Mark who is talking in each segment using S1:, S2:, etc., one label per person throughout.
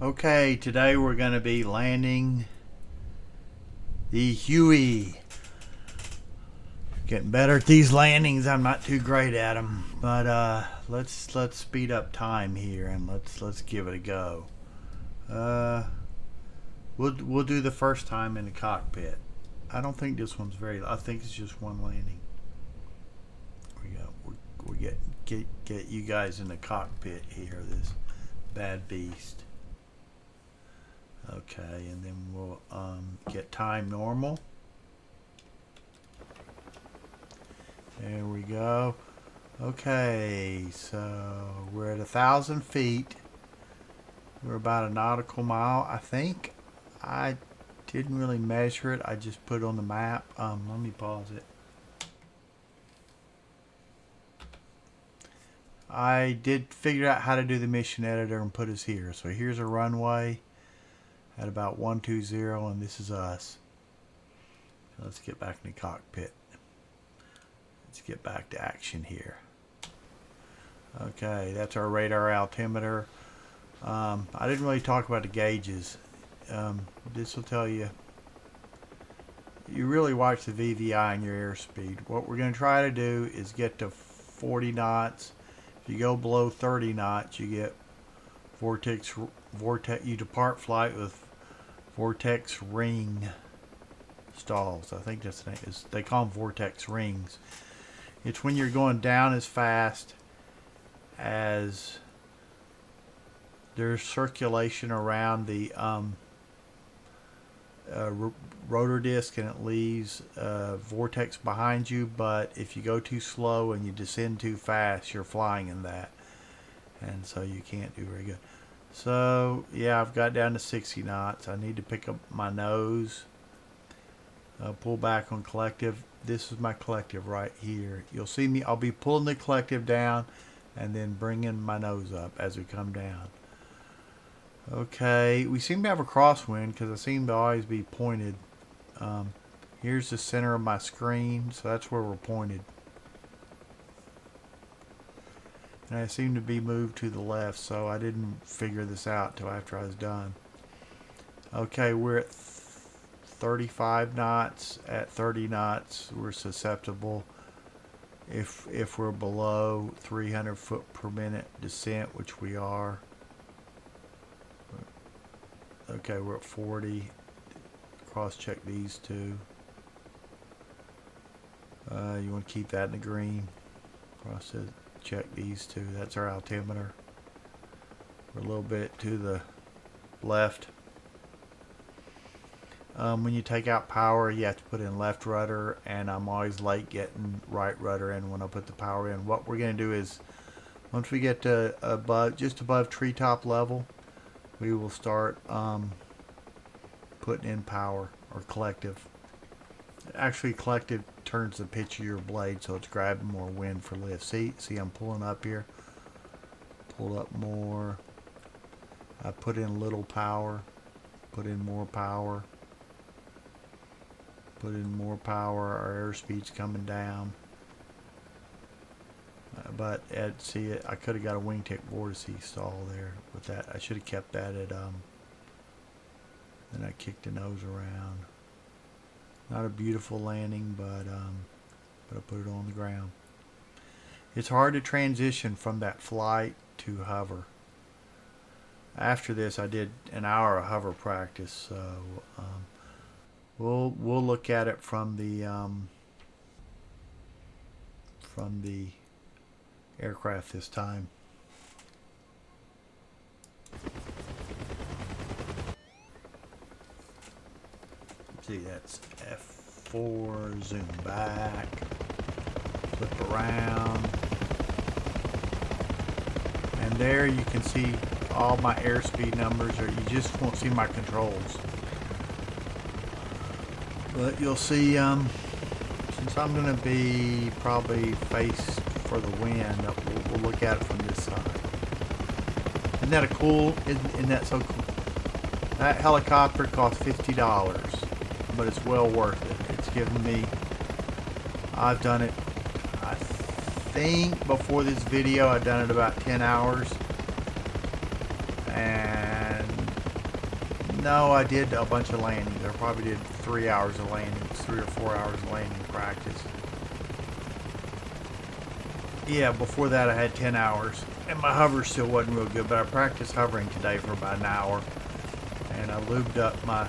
S1: Okay, today we're going to be landing the Huey. Getting better at these landings. I'm not too great at them, but let's speed up time here and let's give it a go. We'll do the first time in the cockpit. I don't think this one's very. I think it's just one landing. We get you guys in the cockpit here. This bad beast. Okay, and then we'll get time normal. There we go. Okay, so we're at 1,000 feet. We're about a nautical mile, I think. I didn't really measure it. I just put it on the map. Let me pause it. I did figure out how to do the mission editor and put us here. So here's a runway at about 120, and this is us. So let's get back in the cockpit. Let's get back to action here. Okay, that's our radar altimeter. I didn't really talk about the gauges. This will tell you. You really watch the VVI and your airspeed. What we're going to try to do is get to 40 knots. If you go below 30 knots, you get vortex. You depart flight with vortex ring stalls. I think that's the name. They call them vortex rings. It's when you're going down as fast as there's circulation around the rotor disc, and it leaves vortex behind you. But if you go too slow and you descend too fast, you're flying in that, and so you can't do very good. So yeah, I've got down to 60 knots. I need to pick up my nose, pull back on collective. This is my collective right here. You'll see me, I'll be pulling the collective down and then bringing my nose up as we come down. Okay, we seem to have a crosswind because I seem to always be pointed. Here's the center of my screen, so that's where we're pointed. And I seem to be moved to the left, so I didn't figure this out till after I was done. Okay, we're at 35 knots. At 30 knots, we're susceptible. If we're below 300 foot per minute descent, which we are. Okay, we're at 40. Cross-check these two. You want to keep that in the green. Cross-check these two. That's our altimeter. We're a little bit to the left. When you take out power, you have to put in left rudder, and I'm always late getting right rudder in when I put the power in. What we're going to do is, once we get to just above treetop level, we will start putting in power or collective. Actually, collective turns the pitch of your blade, so it's grabbing more wind for lift. See, I'm pulling up here. Pull up more. I put in little power. Put in more power. Put in more power. Our airspeed's coming down. But see, I could have got a wingtip vortice stall there with that. I should have kept that at then I kicked the nose around. Not a beautiful landing, but I put it on the ground. It's hard to transition from that flight to hover. After this, I did an hour of hover practice, so we'll look at it from the aircraft this time. See, that's F4, zoom back, flip around, and there you can see all my airspeed numbers, or you just won't see my controls. But you'll see, since I'm going to be probably face for the wind, we'll look at it from this side. Isn't that isn't that so cool? That helicopter cost $50, but it's well worth it. It's given me, I've done it, I think before this video I've done it about 10 hours, and No, I did a bunch of landings. I probably did 3 hours of landings, 3 or 4 hours of landing practice. Yeah, before that I had 10 hours. And my hover still wasn't real good, but I practiced hovering today for about an hour. And I lubed up my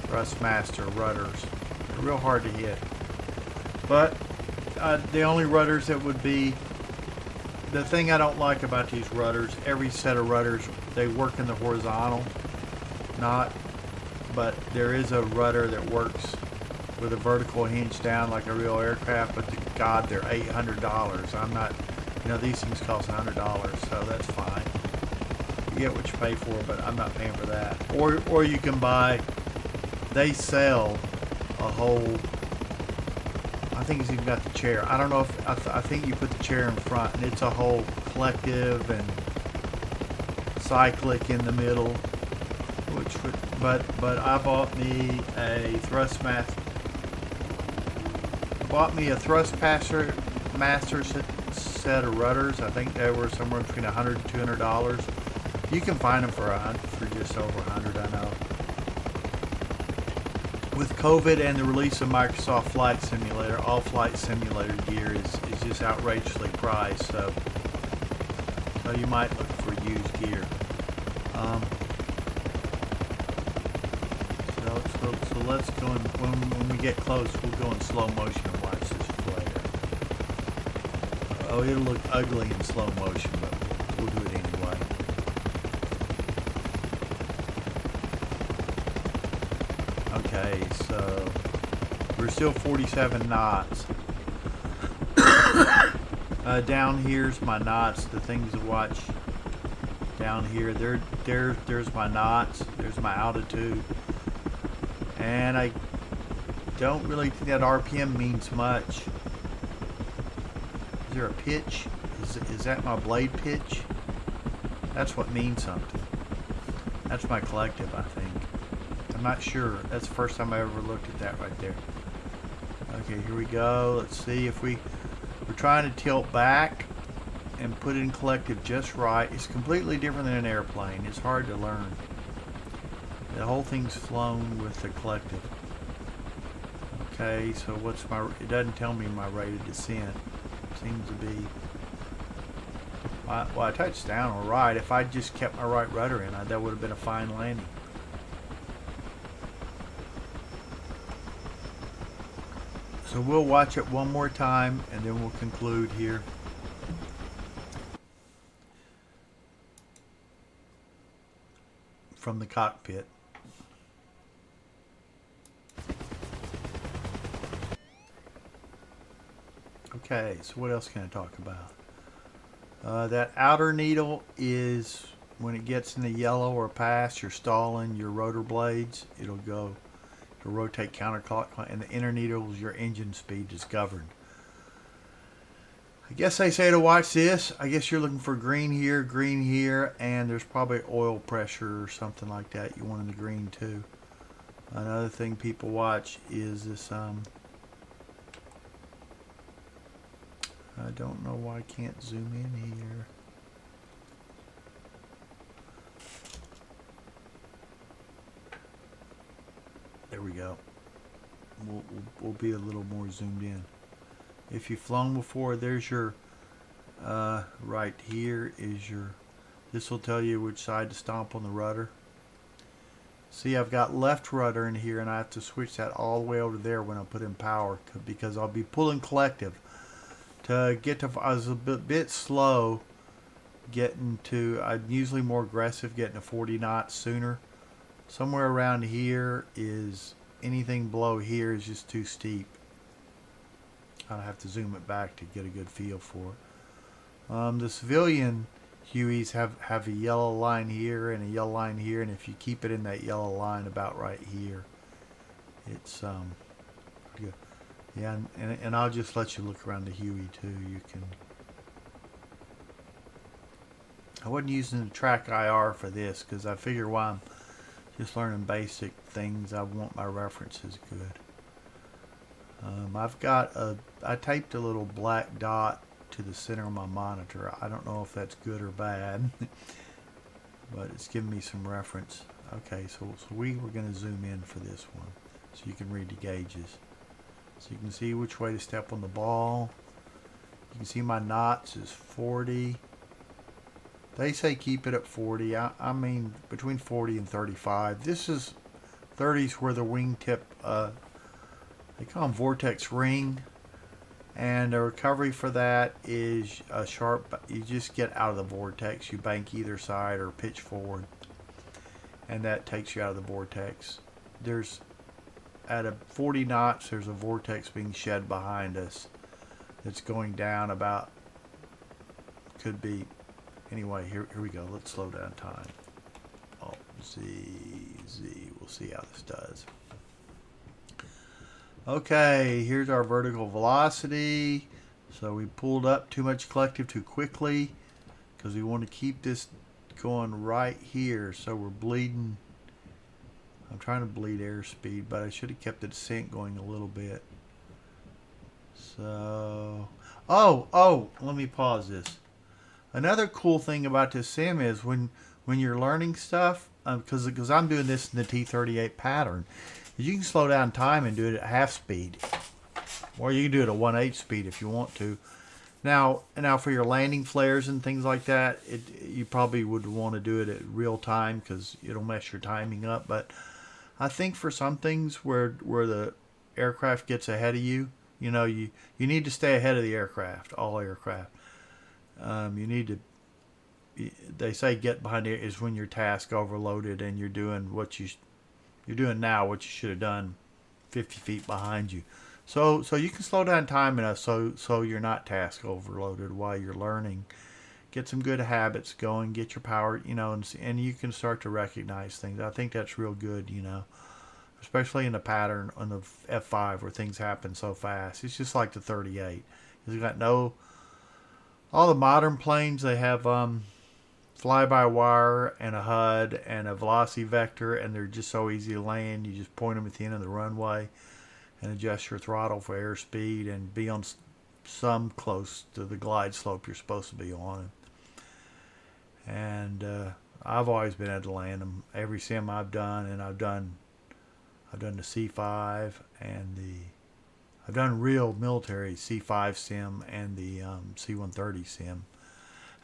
S1: Thrustmaster rudders. They're real hard to hit. But the only rudders that would be... The thing I don't like about these rudders, every set of rudders, they work in the horizontal. But there is a rudder that works with a vertical hinge down like a real aircraft, but God, they're $800. I'm not, these things cost $100, so that's fine. You get what you pay for, but I'm not paying for that. Or you can buy, they sell a whole, I think it's even got the chair. I don't know if, I think you put the chair in front, and it's a whole collective and cyclic in the middle, which would, but I bought me a Thrustmaster. Bought me a Thrustmaster set of rudders. I think they were somewhere between $100 and $200. You can find them for just over $100, I know. With COVID and the release of Microsoft Flight Simulator, all flight simulator gear is just outrageously priced. So you might look for used gear. So let's go in, when we get close, we'll go in slow motion and watch this flare. Oh, it'll look ugly in slow motion, but we'll do it anyway. Okay, so we're still 47 knots. Down here's my knots, the things to watch down here. There's my knots, there's my altitude. And I don't really think that RPM means much. Is there a pitch? Is that my blade pitch? That's what means something. That's my collective, I think. I'm not sure. That's the first time I ever looked at that right there. Okay, here we go. Let's see if we're trying to tilt back and put it in collective just right. It's completely different than an airplane. It's hard to learn. The whole thing's flown with the collective. Okay, so what's my... It doesn't tell me my rate of descent. It seems to be... Well, I touched down all right. If I just kept my right rudder in, that would have been a fine landing. So we'll watch it one more time, and then we'll conclude here. From the cockpit. Okay, so what else can I talk about? That outer needle is when it gets in the yellow or past, you're stalling your rotor blades. It'll rotate counterclockwise, and the inner needle is your engine speed is governed. I guess they say to watch this. I guess you're looking for green here, and there's probably oil pressure or something like that you want in the green too. Another thing people watch is this, I don't know why I can't zoom in here. There we go. We'll be a little more zoomed in. If you've flown before, there's your, right here is your, this will tell you which side to stomp on the rudder. See, I've got left rudder in here, and I have to switch that all the way over there when I put in power, because I'll be pulling collective. To get to, I was a bit slow getting to, I'm usually more aggressive getting to 40 knots sooner. Somewhere around here is, anything below here is just too steep. I'll have to zoom it back to get a good feel for it. The civilian Hueys have a yellow line here and a yellow line here, and if you keep it in that yellow line about right here, it's good. Yeah, and I'll just let you look around the Huey too. You can. I wasn't using the track IR for this because I figure while I'm just learning basic things, I want my references good. I've got I taped a little black dot to the center of my monitor. I don't know if that's good or bad, but it's giving me some reference. Okay, so we're going to zoom in for this one so you can read the gauges. So you can see which way to step on the ball. You can see my knots is 40. They say keep it at 40. I mean between 40 and 35. This is 30s where the wingtip, they call them vortex ring. And the recovery for that is a sharp, you just get out of the vortex. You bank either side or pitch forward. And that takes you out of the vortex. There's, at a 40 knots, there's a vortex being shed behind us that's going down about, could be, anyway, here we go. Let's slow down time. Oh, Z. We'll see how this does. Okay, here's our vertical velocity. So we pulled up too much collective too quickly because we want to keep this going right here. So we're bleeding. I'm trying to bleed airspeed, but I should have kept the descent going a little bit. So, let me pause this. Another cool thing about this sim is when you're learning stuff, because I'm doing this in the T38 pattern, you can slow down time and do it at half speed, or you can do it at 1/8 speed if you want to. Now for your landing flares and things like that, you probably would want to do it at real time because it'll mess your timing up. But I think for some things where the aircraft gets ahead of you, you need to stay ahead of the aircraft, all aircraft. You need to. They say get behind it is when your task overloaded and you're doing what you're doing now what you should have done 50 feet behind you. So you can slow down time enough so you're not task overloaded while you're learning. Get some good habits going, get your power, and you can start to recognize things. I think that's real good, especially in the pattern on the F5 where things happen so fast. It's just like the 38. It's got all the modern planes, they have fly-by-wire and a HUD and a velocity vector, and they're just so easy to land. You just point them at the end of the runway and adjust your throttle for airspeed and be on some close to the glide slope you're supposed to be on. And I've always been able to land them. Every sim I've done, and I've done the C5 and I've done real military C5 sim and the C-130 sim.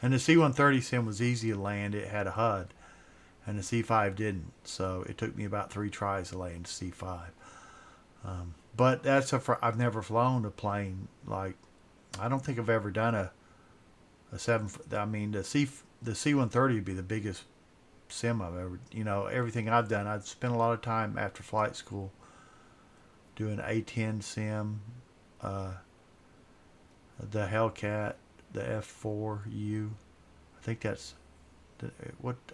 S1: And the C-130 sim was easy to land. It had a HUD. And the C5 didn't. So it took me about 3 tries to land the C5. But I've never flown a plane like, I don't think I've ever done a 7. I mean, the C-130 would be the biggest sim I've ever, everything I've done. I've spent a lot of time after flight school doing A-10 sim, the Hellcat, the F4e. I think that's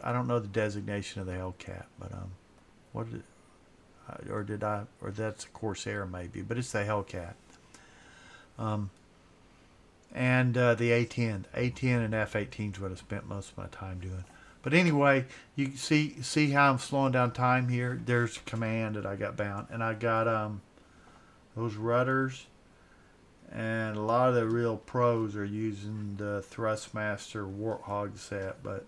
S1: I don't know the designation of the Hellcat, but or that's a Corsair maybe, but it's the Hellcat. And the A-10 and F-18 is what I spent most of my time doing. But anyway, you see how I'm slowing down time here. There's command that I got bound, and I got those rudders. And a lot of the real pros are using the Thrustmaster Warthog set, but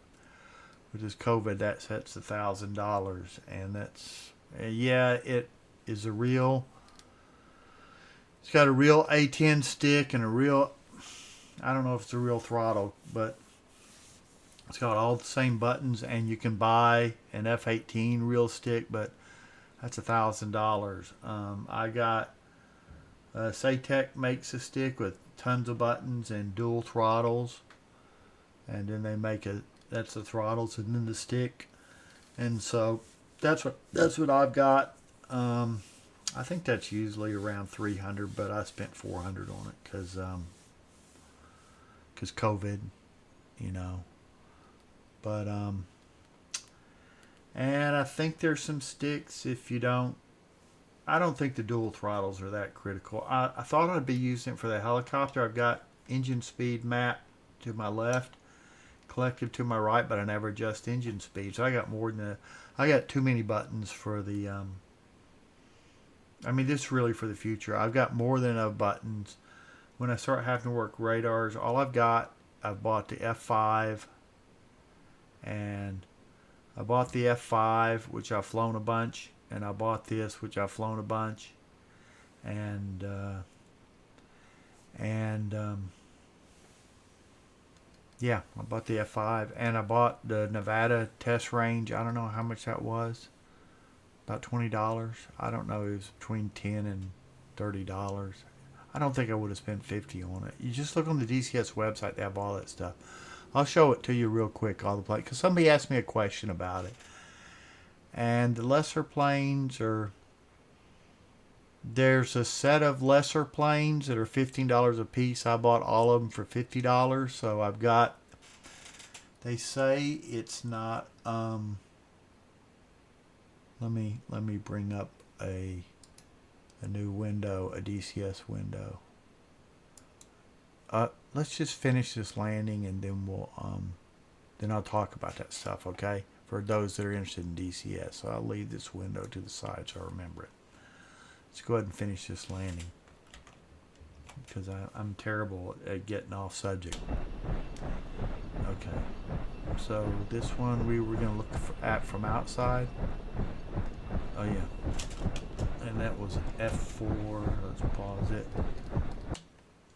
S1: with this COVID, that set's $1,000, and that's it is a real. It's got a real A10 stick and a real. I don't know if it's a real throttle, but it's got all the same buttons, and you can buy an F-18 real stick, but that's $1,000. I got. Saytech makes a stick with tons of buttons and dual throttles, and then they make that's the throttles and then the stick, and so that's what I've got. I think that's usually around 300, but I spent 400 on it because COVID, but and I think there's some sticks if you don't. I don't think the dual throttles are that critical. I thought I'd be using it for the helicopter. I've got engine speed map to my left, collective to my right, but I never adjust engine speed. So I got too many buttons for the. This is really for the future. I've got more than enough buttons when I start having to work radars, all I've got, I've bought the F5, and I bought the F5, which I've flown a bunch, and I bought this, which I've flown a bunch, and yeah, I bought the F5, and I bought the Nevada test range. I don't know how much that was, about $20. I don't know, it was between $10 and $30. I don't think I would have spent $50 on it. You just look on the DCS website; they have all that stuff. I'll show it to you real quick, all the planes, because somebody asked me a question about it. And the lesser planes are, there's a set of lesser planes that are $15 a piece. I bought all of them for $50. So I've got, they say it's not, let me bring up a new window, a DCS window. Let's just finish this landing, and then then I'll talk about that stuff, okay? For those that are interested in DCS. So I'll leave this window to the side so I remember it. Let's go ahead and finish this landing, because I'm terrible at getting off subject. Okay. So this one we were going to look at from outside. Oh yeah. And that was an F4. Let's pause it.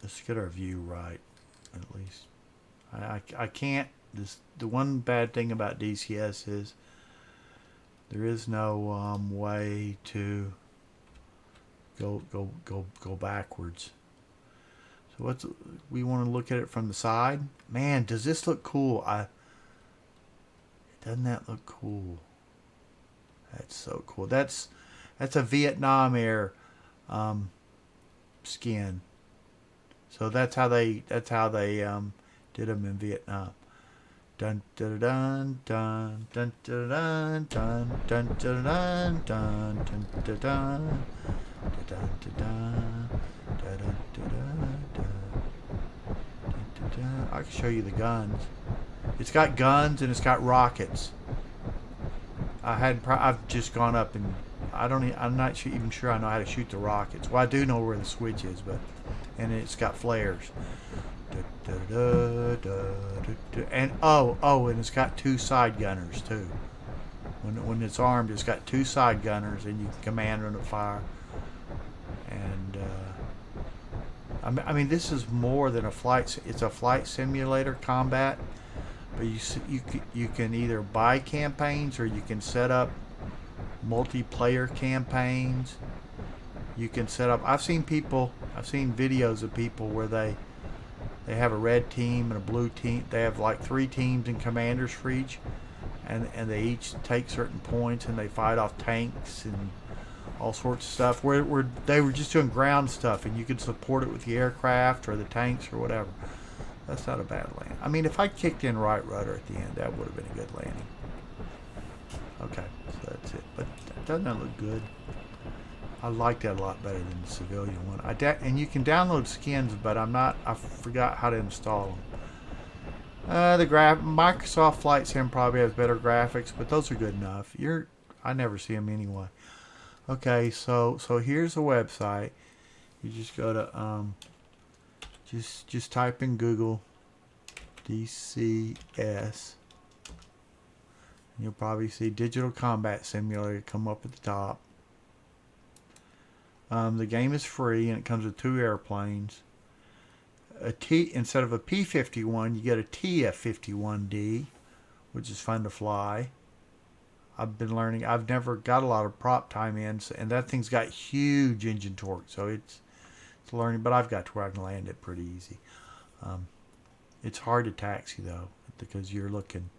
S1: Let's get our view right, at least. I can't. The one bad thing about DCS is there is no way to go backwards. So we want to look at it from the side. Man, does this look cool? Doesn't that look cool? That's so cool. That's a Vietnam Air skin. So that's how they did them in Vietnam. Dun dun dun dun dun dun dun dun dun dun dun dun dun I can show you the guns. It's got guns and it's got rockets. I've just gone up and I'm not even sure I know how to shoot the rockets. Well, I do know where the switch is, and it's got flares. And and it's got two side gunners too. When it's armed, it's got two side gunners, and you can command them to fire. And I mean, this is more than a flight. It's a flight simulator combat. But you can either buy campaigns, or you can set up multiplayer campaigns. You can set up. I've seen videos of people where they have a red team and a blue team. They have like 3 teams and commanders for each, and they each take certain points, and they fight off tanks and all sorts of stuff. Where they were just doing ground stuff, and you could support it with the aircraft or the tanks or whatever. That's not a bad land. I mean, if I kicked in right rudder at the end, that would have been a good landing. Okay, so that's it. But doesn't that look good? I like that a lot better than the civilian one. And you can download skins, but I forgot how to install them. Microsoft Flight Sim probably has better graphics, but those are good enough. I never see them anyway. Okay, so here's a website. You just go to just type in Google DCS. And you'll probably see Digital Combat Simulator come up at the top. The game is free, and it comes with 2 airplanes. Instead of a P-51, you get a TF-51D, which is fun to fly. I've been learning. I've never got a lot of prop time in, and that thing's got huge engine torque, so it's learning. But I've got to where I can land it pretty easy. It's hard to taxi though, because you're looking.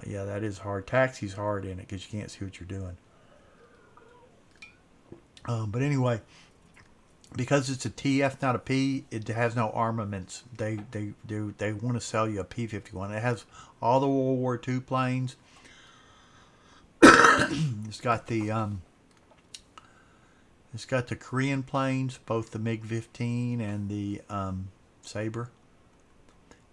S1: Yeah, that is hard. Taxi's hard in it because you can't see what you're doing. But anyway, because it's a TF, not a P, it has no armaments. They want to sell you a P-51. It has all the World War II planes. It's got the Korean planes, both the MiG-15 and the Sabre.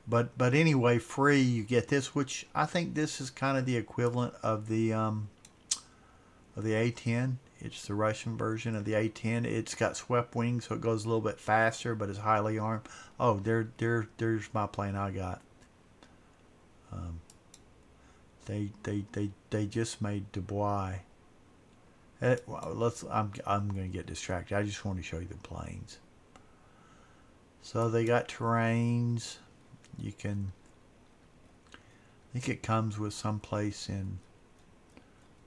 S1: But anyway, free, you get this, which I think this is kind of the equivalent of the A-10. It's the Russian version of the A-10. It's got swept wings, so it goes a little bit faster, but it's highly armed. Oh, there's my plane I got. They just made Dubois. I'm gonna get distracted. I just want to show you the planes. So they got terrains. You can. I think it comes with some place in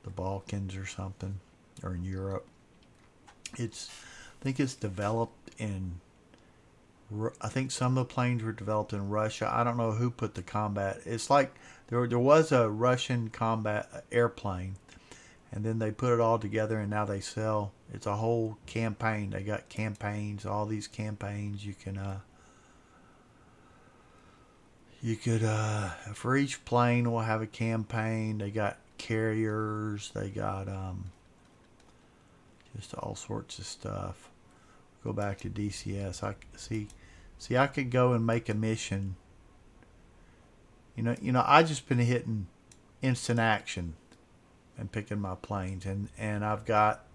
S1: the Balkans or something, or in Europe. I think it's developed in. I think some of the planes were developed in Russia. I don't know who put the combat. It's like there was a Russian combat airplane, and then they put it all together, and now they sell. It's a whole campaign. They got campaigns, all these campaigns. You could for each plane will have a campaign. They got carriers. They got just all sorts of stuff. Go back to DCS. I see. I could go and make a mission. I just been hitting instant action and picking my planes, and I've got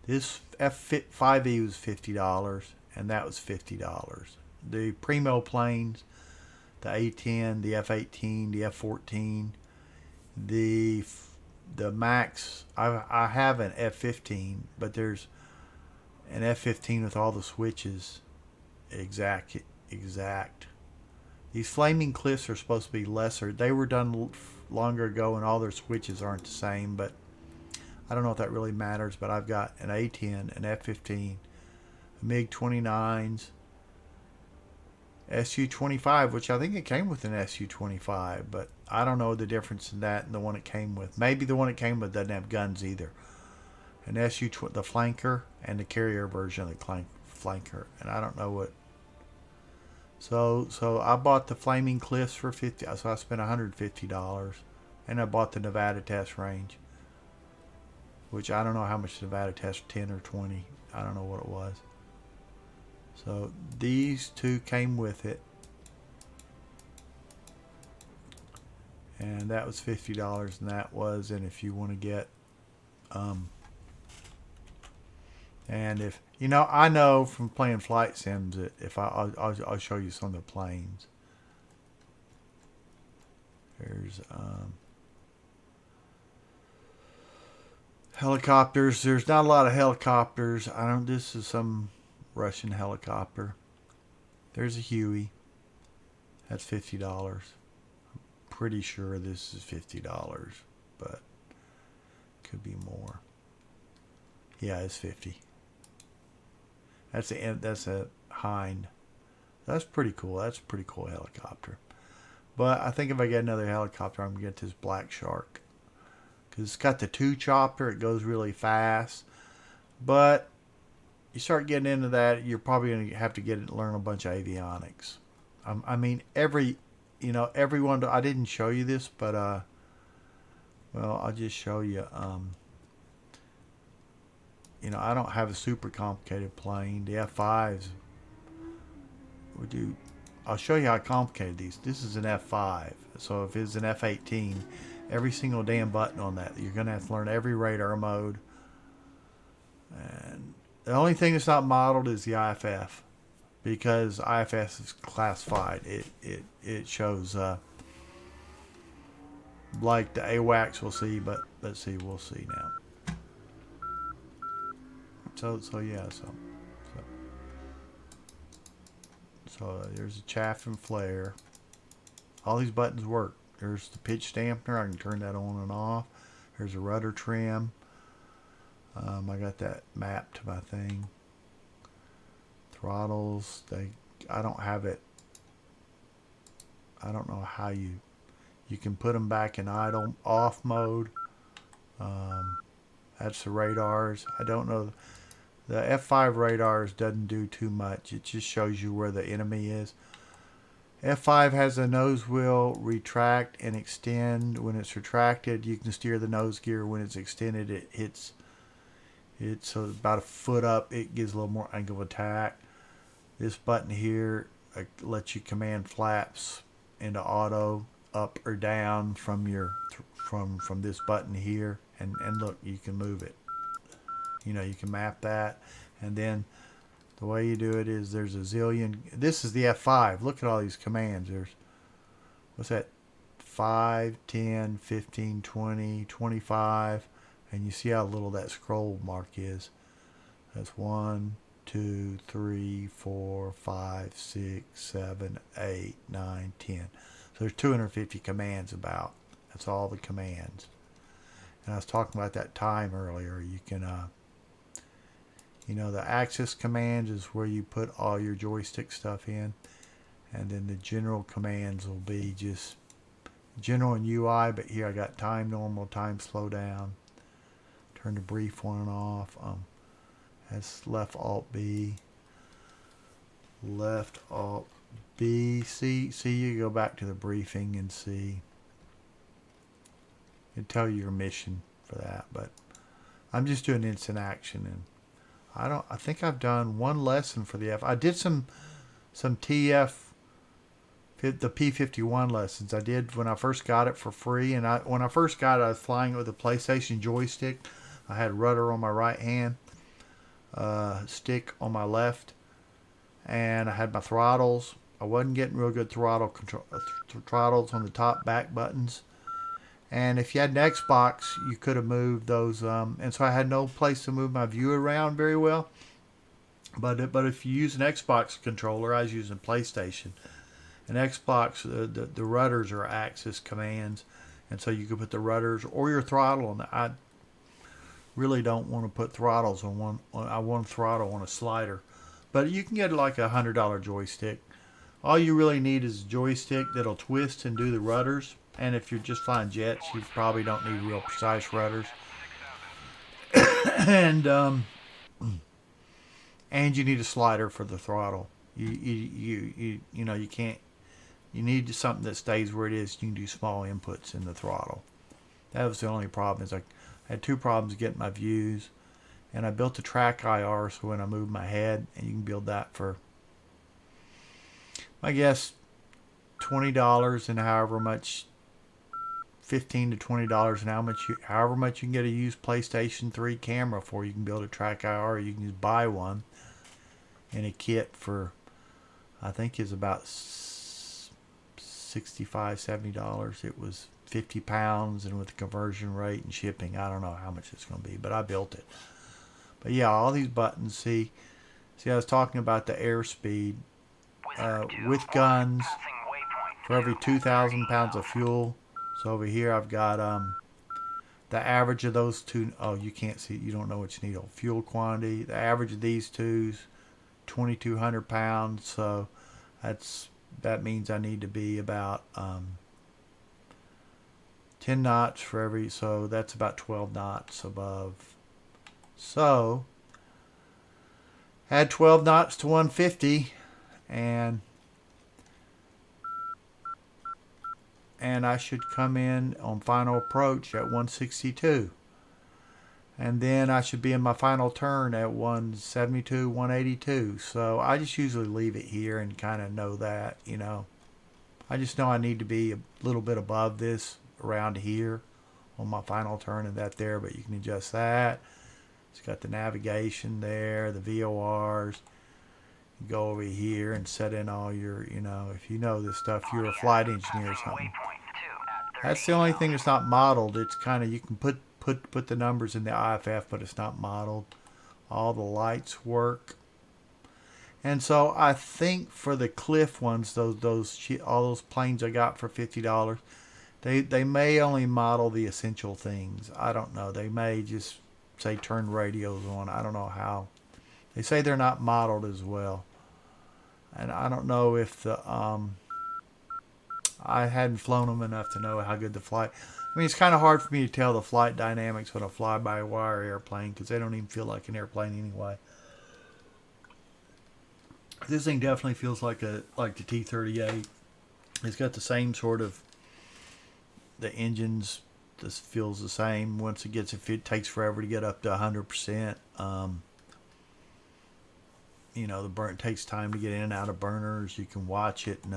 S1: this F5e was $50, and that was $50. The primo planes, the A-10, the F-18, the F-14, the Max. I have an F-15, but there's an F-15 with all the switches exact. These flaming cliffs are supposed to be lesser. They were done longer ago, and all their switches aren't the same, but I don't know if that really matters. But I've got an A-10, an F-15, MiG-29s, Su-25, which I think it came with an Su-25, but I don't know the difference in that and the one it came with. Maybe the one it came with doesn't have guns either. An the flanker, and the carrier version of the flanker, and I don't know what. So I bought the Flaming Cliffs for $50, so I spent $150, and I bought the Nevada test range, which I don't know how much Nevada test, 10 or 20, I don't know what it was. So these two came with it, and that was $50, and that was, and if you want to get, and if I know from playing flight sims that if I'll show you some of the planes. There's helicopters. There's not a lot of helicopters. This is some Russian helicopter. There's a Huey. That's $50. I'm pretty sure this is $50, but could be more. Yeah, it's 50. That's a Hind. That's pretty cool. That's a pretty cool helicopter. But I think if I get another helicopter, I'm gonna get this Black Shark, because it's got the 2 chopper. It goes really fast, but you start getting into that, you're probably gonna have to learn a bunch of avionics. I mean, everyone. I didn't show you this, but well, I'll just show you. I don't have a super complicated plane. The F5s I'll show you how complicated these. This is an F5. So if it's an F-18, every single damn button on that, you're going to have to learn every radar mode. And the only thing that's not modeled is the IFF, because IFS is classified. It shows like the AWACS we'll see, but let's see, we'll see now. So there's a chaff and flare. All these buttons work. There's the pitch dampener. I can turn that on and off. There's a rudder trim. I got that mapped to my thing. Throttles. I don't have it. I don't know how you can put them back in idle off mode. That's the radars. I don't know. The F5 radars doesn't do too much. It just shows you where the enemy is. F5 has a nose wheel retract and extend. When it's retracted, you can steer the nose gear. When it's extended, it hits. It's about a foot up. It gives a little more angle of attack. This button here lets you command flaps into auto, up or down from your from this button here. And look, you can move it. You know, you can map that. And then the way you do it is there's a zillion. This is the F5. Look at all these commands. There's, what's that? 5, 10, 15, 20, 25. And you see how little that scroll mark is. That's 1, 2, 3, 4, 5, 6, 7, 8, 9, 10. So there's 250 commands about. That's all the commands. And I was talking about that time earlier. You can, you know, the access commands is where you put all your joystick stuff in. And then the general commands will be just general and UI. But here I got time normal, time slow down. Turn the brief one off. That's left alt B. Left alt B. See, you go back to the briefing and see. It'll tell you your mission for that. But I'm just doing instant action, and I think I've done one lesson for the F. I did some TF, the P51 lessons. I did when I first got it for free, and when I first got it, I was flying with a PlayStation joystick. I had rudder on my right hand, stick on my left, and I had my throttles. I wasn't getting real good throttle control, throttles on the top back buttons. And if you had an Xbox, you could have moved those. And so I had no place to move my view around very well. But if you use an Xbox controller, I was using PlayStation. An Xbox, the rudders are axis commands. And so you could put the rudders or your throttle on. I really don't want to put throttles on one. I want throttle on a slider. But you can get like $100 joystick. All you really need is a joystick that'll twist and do the rudders. And if you're just flying jets, you probably don't need real precise rudders. and you need a slider for the throttle. You know, you can't. You need something that stays where it is. You can do small inputs in the throttle. That was the only problem. Is I had two problems getting my views, and I built a track IR so when I move my head, and you can build that for, I guess, $20 and however much. $15 to $20 and however much you can get a used PlayStation 3 camera for. You can build a track IR. You can just buy one in a kit for, I think is about $65, $70. It was 50 pounds, and with the conversion rate and shipping, I don't know how much it's going to be, but I built it. But yeah, all these buttons. See, I was talking about the airspeed with guns for every 2,000 pounds of fuel. So over here I've got the average of those two. Oh, you can't see. You don't know what you need. Fuel quantity. The average of these two's 2,200 pounds. So that means I need to be about 10 knots for every. So that's about 12 knots above. So add 12 knots to 150, and I should come in on final approach at 162. And then I should be in my final turn at 172, 182. So I just usually leave it here and kind of know that, you know. I just know I need to be a little bit above this around here on my final turn and that there, but you can adjust that. It's got the navigation there, the VORs. You go over here and set in all your, you know, if you know this stuff, you're a flight engineer or something. That's the only thing that's not modeled. It's kind of, you can put the numbers in the IFF, but it's not modeled. All the lights work. And so I think for the Cliff ones, all those planes I got for $50, they may only model the essential things. I don't know. They may just say turn radios on. I don't know how. They say they're not modeled as well. And I don't know if the I hadn't flown them enough to know how good the flight. I mean, it's kind of hard for me to tell the flight dynamics on a fly-by-wire airplane because they don't even feel like an airplane anyway. This thing definitely feels like the T-38. It's got the same sort of, the engines. This feels the same. Once it gets, if it takes forever to get up to 100%. You know, it takes time to get in and out of burners. You can watch it, and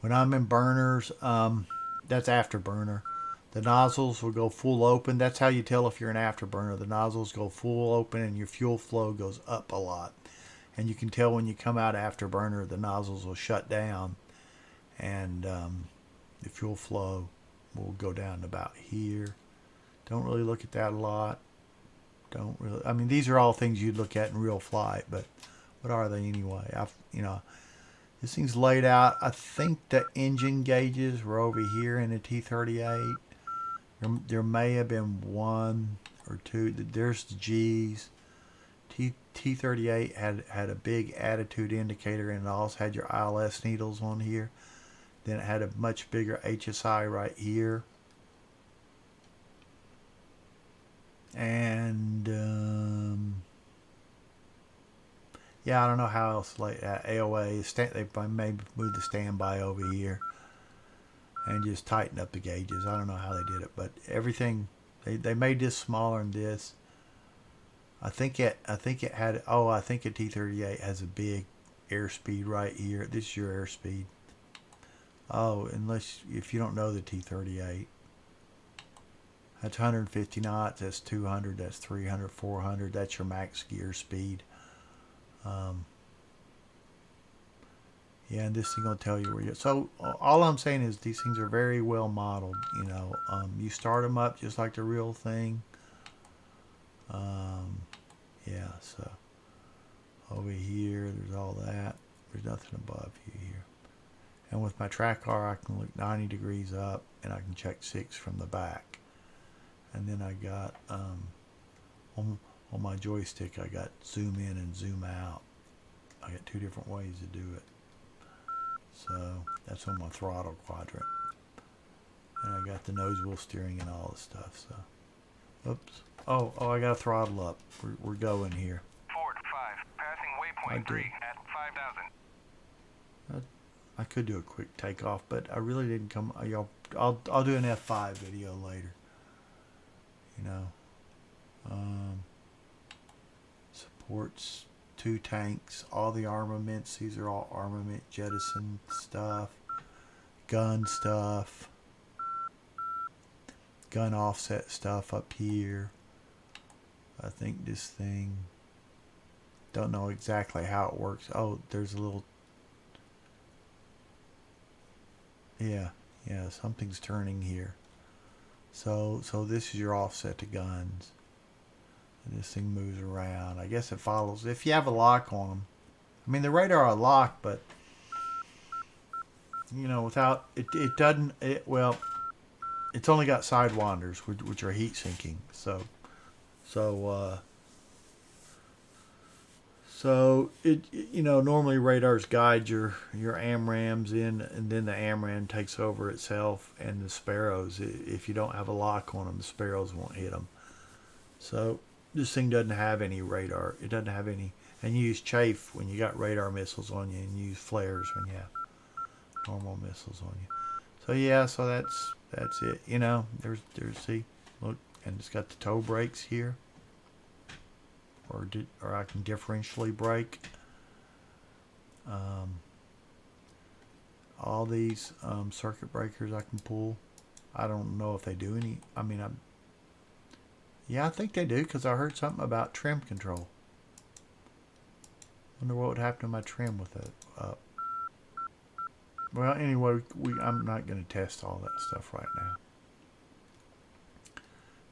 S1: when I'm in burners, that's afterburner. The nozzles will go full open. That's how you tell if you're an afterburner. The nozzles go full open and your fuel flow goes up a lot. And you can tell when you come out afterburner, the nozzles will shut down and the fuel flow will go down to about here. Don't really look at that a lot. Don't really. I mean, these are all things you'd look at in real flight, but what are they anyway? This thing's laid out. I think the engine gauges were over here in the T38. There may have been one or two. There's the G's. T38 had a big attitude indicator, and it also had your ILS needles on here. Then it had a much bigger HSI right here. And yeah, I don't know how else like that. AOA, they maybe moved the standby over here and just tighten up the gauges. I don't know how they did it, but everything they made this smaller than this. I think it had. Oh, I think a T38 has a big airspeed right here. This is your airspeed. Oh, if you don't know the T38, that's 150 knots. That's 200. That's 300. 400. That's your max gear speed. Yeah, and this thing will tell you where you're. So all I'm saying is these things are very well modeled. You start them up just like the real thing. Yeah, so over here, there's all that. There's nothing above you here. And with my track car, I can look 90 degrees up, and I can check 6 from the back. And then I got, on my joystick, I got zoom in and zoom out. I got 2 different ways to do it. So that's on my throttle quadrant. And I got the nose wheel steering and all the stuff, so. Oops. Oh, I got to throttle up. We're going here.
S2: Ford 5, passing waypoint 3 at 5,000.
S1: I could do a quick takeoff, but I really didn't come. I'll do an F5 video later. Supports 2 tanks, all the armaments. These are all armament jettison stuff, gun stuff, gun offset stuff up here. I think this thing, don't know exactly how it works. Oh, there's a little, yeah, something's turning here. So this is your offset to guns. And this thing moves around. I guess it follows. If you have a lock on them. I mean, the radar are locked, but, without, it doesn't, well, it's only got sidewinders, which are heat sinking. So it normally radars guide your AMRAMs in, and then the AMRAM takes over itself, and the sparrows, if you don't have a lock on them, the sparrows won't hit them. So this thing doesn't have any radar. It doesn't have any, and you use chafe when you got radar missiles on you, and you use flares when you have normal missiles on you. So yeah, so that's it. There's see, look, and it's got the toe brakes here. Or I can differentially brake. All these circuit breakers I can pull. I don't know if they do any. I mean, yeah, I think they do, because I heard something about trim control. Wonder what would happen to my trim with it up. Well, anyway, I'm not going to test all that stuff right now.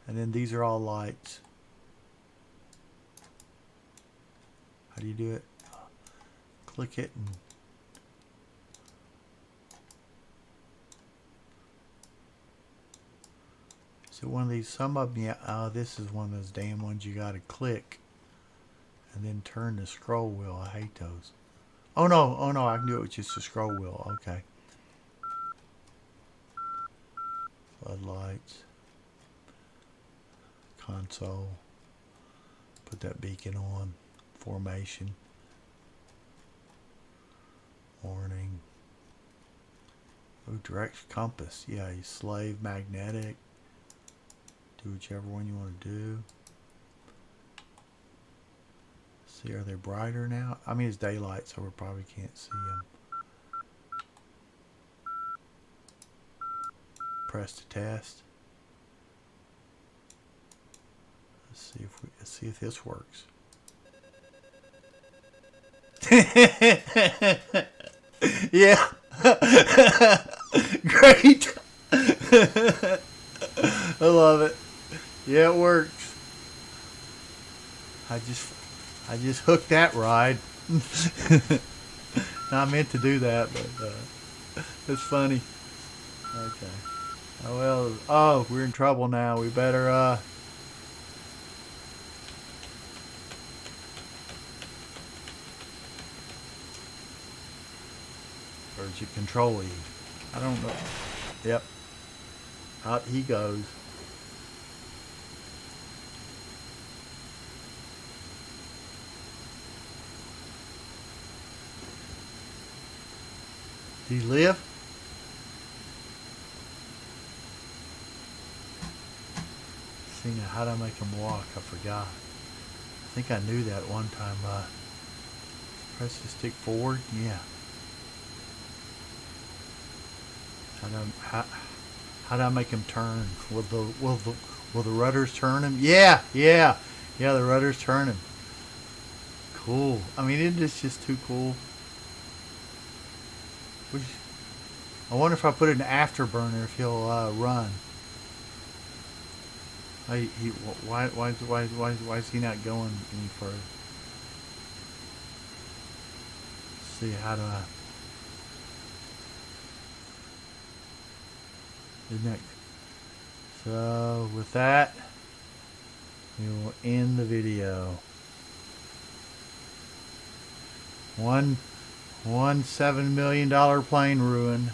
S1: And then these are all lights. How do you do it? Click it and so one of these, some of them, yeah, this is one of those damn ones you gotta click and then turn the scroll wheel. I hate those. Oh no, I can do it with just the scroll wheel. Okay. Floodlights. Console. Put that beacon on. Formation. Warning. Oh, direct compass. Yeah, you slave magnetic. Do whichever one you want to do. See, are they brighter now? I mean, it's daylight, so we probably can't see them. Press to test. Let's see if this works. Yeah. Great. I love it. Yeah, it works. I just hooked that ride. Not meant to do that, but it's funny. Okay. Oh well. Oh, we're in trouble now. We better Or is it control E? I don't know. Yep. Out he goes. Did he live? See now, how did I make him walk? I forgot. I think I knew that one time. Press the stick forward. Yeah. How do I make him turn? Will the rudders turn him? Yeah. The rudders turn him. Cool. I mean, it is just too cool. I wonder if I put it in afterburner if he'll run. Why is he not going any further? Let's see, how do I? Isn't that? So with that, we will end the video. $1.7 million plane ruined.